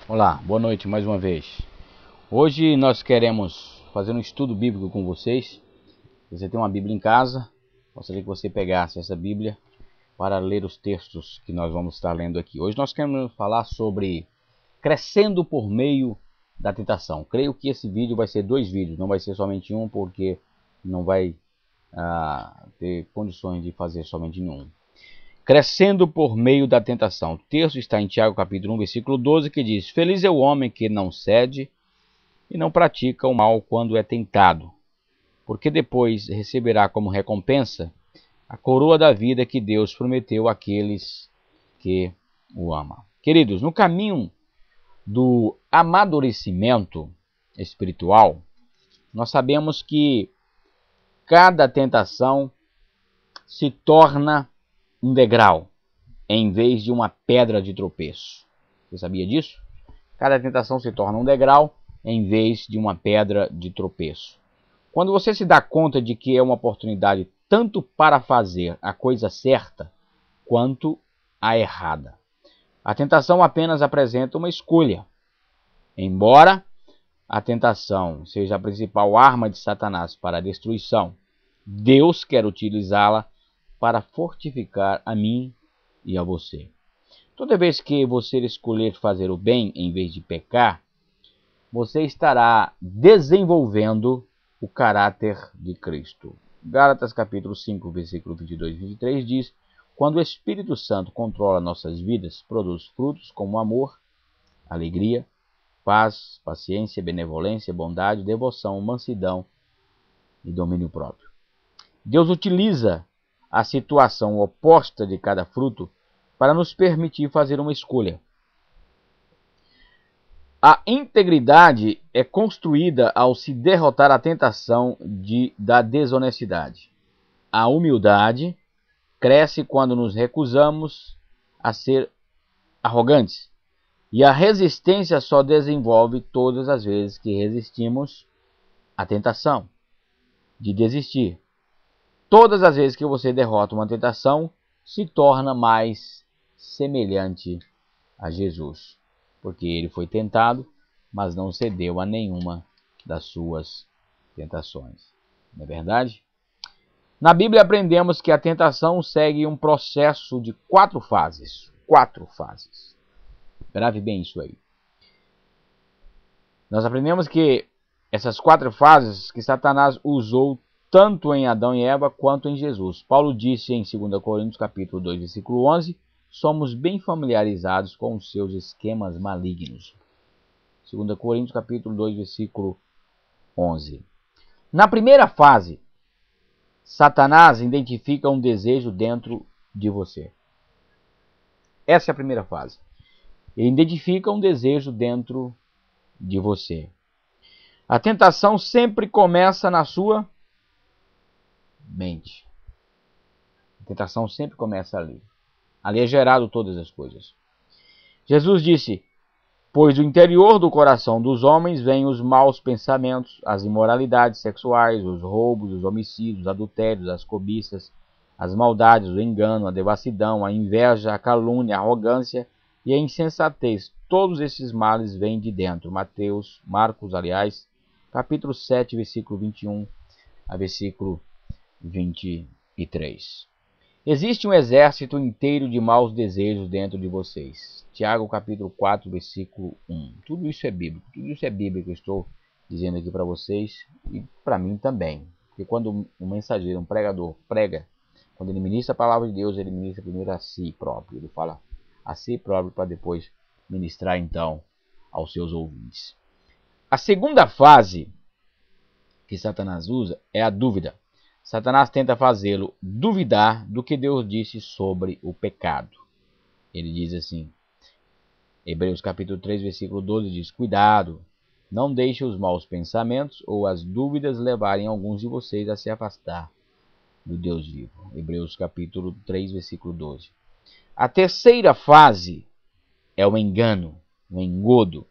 Olá, boa noite mais uma vez. Hoje nós queremos fazer um estudo bíblico com vocês. Você tem uma Bíblia em casa, gostaria que você pegasse essa Bíblia para ler os textos que nós vamos estar lendo aqui. Hoje nós queremos falar sobre crescendo por meio da tentação. Creio que esse vídeo vai ser 2 vídeos, não vai ser somente um, porque não vai ter condições de fazer somente em um. Crescendo por meio da tentação. O texto está em Tiago capítulo 1, versículo 12, que diz: Feliz é o homem que não cede e não pratica o mal quando é tentado, porque depois receberá como recompensa a coroa da vida que Deus prometeu àqueles que o amam. Queridos, no caminho do amadurecimento espiritual, nós sabemos que cada tentação se torna um degrau em vez de uma pedra de tropeço. Você sabia disso? Cada tentação se torna um degrau em vez de uma pedra de tropeço. Quando você se dá conta de que é uma oportunidade tanto para fazer a coisa certa quanto a errada. A tentação apenas apresenta uma escolha. Embora a tentação seja a principal arma de Satanás para a destruição, Deus quer utilizá-la para fortificar a mim e a você. Toda vez que você escolher fazer o bem em vez de pecar, você estará desenvolvendo o caráter de Cristo. Gálatas capítulo 5, versículo 22 e 23 diz: Quando o Espírito Santo controla nossas vidas, produz frutos como amor, alegria, paz, paciência, benevolência, bondade, devoção, mansidão e domínio próprio. Deus utiliza a situação oposta de cada fruto para nos permitir fazer uma escolha. A integridade é construída ao se derrotar a tentação da desonestidade. A humildade cresce quando nos recusamos a ser arrogantes. E a resistência só desenvolve todas as vezes que resistimos à tentação de desistir. Todas as vezes que você derrota uma tentação, se torna mais semelhante a Jesus, porque ele foi tentado, mas não cedeu a nenhuma das suas tentações. Não é verdade? Na Bíblia aprendemos que a tentação segue um processo de 4 fases. 4 fases. Grave bem isso aí. Nós aprendemos que essas 4 fases que Satanás usou tanto em Adão e Eva quanto em Jesus. Paulo disse em 2 Coríntios capítulo 2, versículo 11, somos bem familiarizados com os seus esquemas malignos. 2 Coríntios capítulo 2, versículo 11. Na primeira fase, Satanás identifica um desejo dentro de você. Essa é a primeira fase. Ele identifica um desejo dentro de você. A tentação sempre começa na sua mente. A tentação sempre começa ali. Ali é gerado todas as coisas. Jesus disse: pois do interior do coração dos homens vêm os maus pensamentos, as imoralidades sexuais, os roubos, os homicídios, os adultérios, as cobiças, as maldades, o engano, a devassidão, a inveja, a calúnia, a arrogância e a insensatez. Todos esses males vêm de dentro. Marcos, capítulo 7, versículo 21 a versículo 23. Existe um exército inteiro de maus desejos dentro de vocês. Tiago capítulo 4, versículo 1. Tudo isso é bíblico. Tudo isso é bíblico que eu estou dizendo aqui para vocês e para mim também. Porque quando um mensageiro, um pregador prega, quando ele ministra a palavra de Deus, ele ministra primeiro a si próprio. Ele fala a si próprio para depois ministrar então aos seus ouvintes. A segunda fase que Satanás usa é a dúvida. Satanás tenta fazê-lo duvidar do que Deus disse sobre o pecado. Ele diz assim, Hebreus capítulo 3, versículo 12, diz: cuidado, não deixe os maus pensamentos ou as dúvidas levarem alguns de vocês a se afastar do Deus vivo. Hebreus capítulo 3, versículo 12. A terceira fase é o engano, o engodo.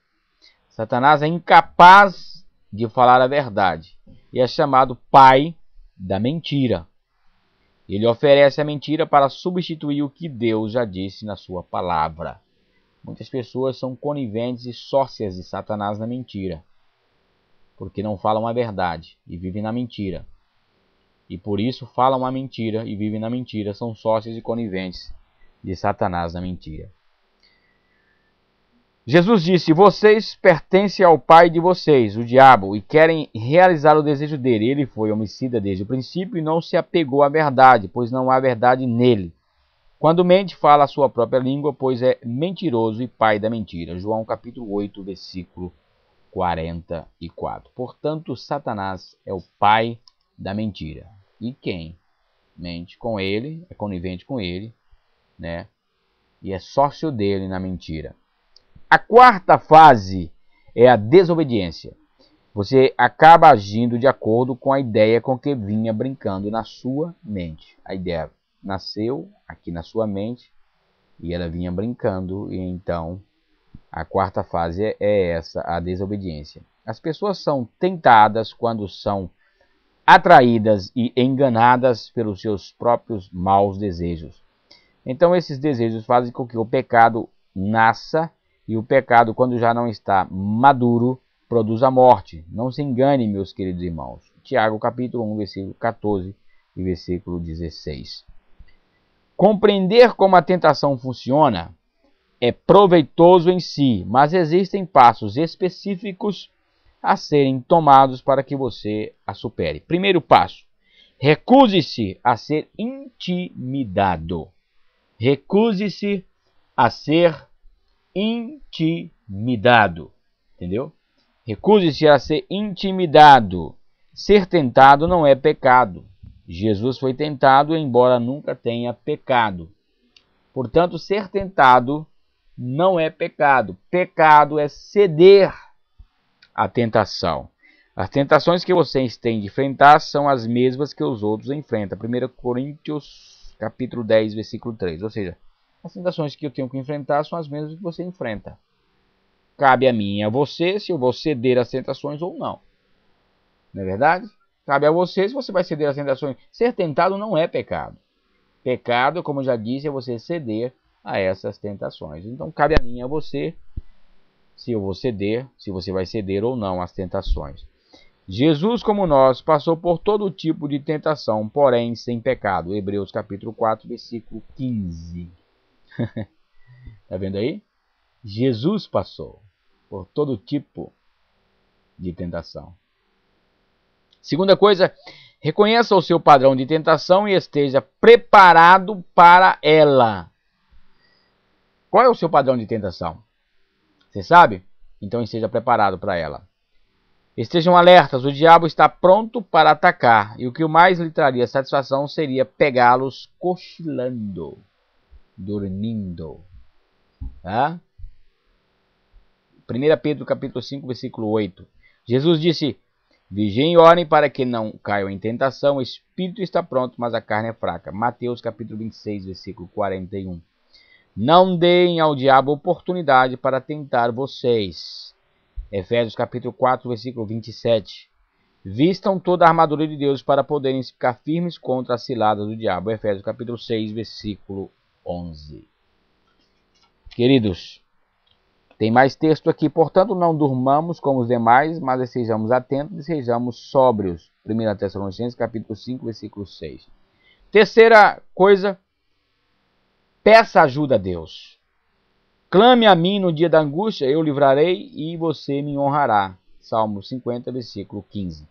Satanás é incapaz de falar a verdade e é chamado pai da mentira. Ele oferece a mentira para substituir o que Deus já disse na sua palavra. Muitas pessoas são coniventes e sócias de Satanás na mentira, porque não falam a verdade e vivem na mentira. E por isso falam a mentira e vivem na mentira, são sócios e coniventes de Satanás na mentira. Jesus disse: vocês pertencem ao pai de vocês, o diabo, e querem realizar o desejo dele. Ele foi homicida desde o princípio e não se apegou à verdade, pois não há verdade nele. Quando mente, fala a sua própria língua, pois é mentiroso e pai da mentira. João capítulo 8, versículo 44. Portanto, Satanás é o pai da mentira. E quem mente com ele, é conivente com ele, né? E é sócio dele na mentira. A quarta fase é a desobediência. Você acaba agindo de acordo com a ideia com que vinha brincando na sua mente. A ideia nasceu aqui na sua mente e ela vinha brincando, e então a quarta fase é essa, a desobediência. As pessoas são tentadas quando são atraídas e enganadas pelos seus próprios maus desejos. Então esses desejos fazem com que o pecado nasça, e o pecado, quando já não está maduro, produz a morte. Não se engane, meus queridos irmãos. Tiago capítulo 1, versículo 14 e versículo 16. Compreender como a tentação funciona é proveitoso em si, mas existem passos específicos a serem tomados para que você a supere. Primeiro passo: recuse-se a ser intimidado. Recuse-se a ser intimidado. Entendeu? Recuse-se a ser intimidado. Ser tentado não é pecado. Jesus foi tentado, embora nunca tenha pecado. Portanto, ser tentado não é pecado. Pecado é ceder à tentação. As tentações que vocês têm de enfrentar são as mesmas que os outros enfrentam. 1 Coríntios capítulo 10, versículo 3. Ou seja, as tentações que eu tenho que enfrentar são as mesmas que você enfrenta. Cabe a mim e a você se eu vou ceder às tentações ou não. Não é verdade? Cabe a você se você vai ceder às tentações. Ser tentado não é pecado. Pecado, como eu já disse, é você ceder a essas tentações. Então cabe a mim e a você se eu vou ceder, se você vai ceder ou não às tentações. Jesus, como nós, passou por todo tipo de tentação, porém sem pecado. Hebreus capítulo 4, versículo 15. Está vendo aí? Jesus passou por todo tipo de tentação. Segunda coisa, reconheça o seu padrão de tentação e esteja preparado para ela. Qual é o seu padrão de tentação? Você sabe? Então esteja preparado para ela. Estejam alertas, o diabo está pronto para atacar, e o que mais lhe traria satisfação seria pegá-los cochilando, dormindo. Tá? 1 Pedro capítulo 5, versículo 8. Jesus disse: vigiem e orem para que não caiam em tentação, o espírito está pronto, mas a carne é fraca. Mateus capítulo 26, versículo 41. Não deem ao diabo oportunidade para tentar vocês. Efésios capítulo 4, versículo 27. Vistam toda a armadura de Deus para poderem ficar firmes contra as ciladas do diabo. Efésios capítulo 6, versículo 11. Queridos, tem mais texto aqui. Portanto, não durmamos como os demais, mas estejamos atentos e sejamos sóbrios. 1 Tessalonicenses capítulo 5, versículo 6. Terceira coisa, peça ajuda a Deus. Clame a mim no dia da angústia, eu livrarei e você me honrará. Salmo 50, versículo 15.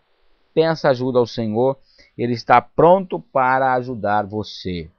Peça ajuda ao Senhor, Ele está pronto para ajudar você.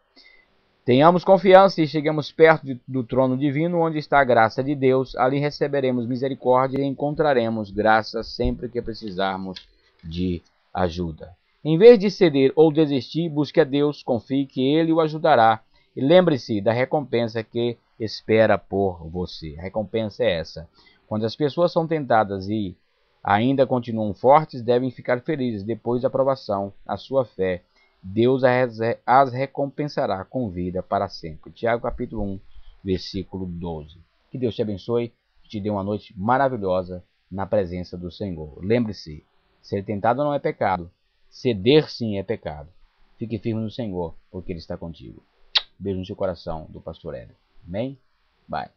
Tenhamos confiança e cheguemos perto do trono divino, onde está a graça de Deus. Ali receberemos misericórdia e encontraremos graça sempre que precisarmos de ajuda. Em vez de ceder ou desistir, busque a Deus, confie que Ele o ajudará. E lembre-se da recompensa que espera por você. A recompensa é essa. Quando as pessoas são tentadas e ainda continuam fortes, devem ficar felizes. Depois da provação, a sua fé, Deus as recompensará com vida para sempre. Tiago capítulo 1, versículo 12. Que Deus te abençoe e te dê uma noite maravilhosa na presença do Senhor. Lembre-se, ser tentado não é pecado. Ceder sim é pecado. Fique firme no Senhor, porque Ele está contigo. Beijo no seu coração, do pastor Hélio. Amém? Bye.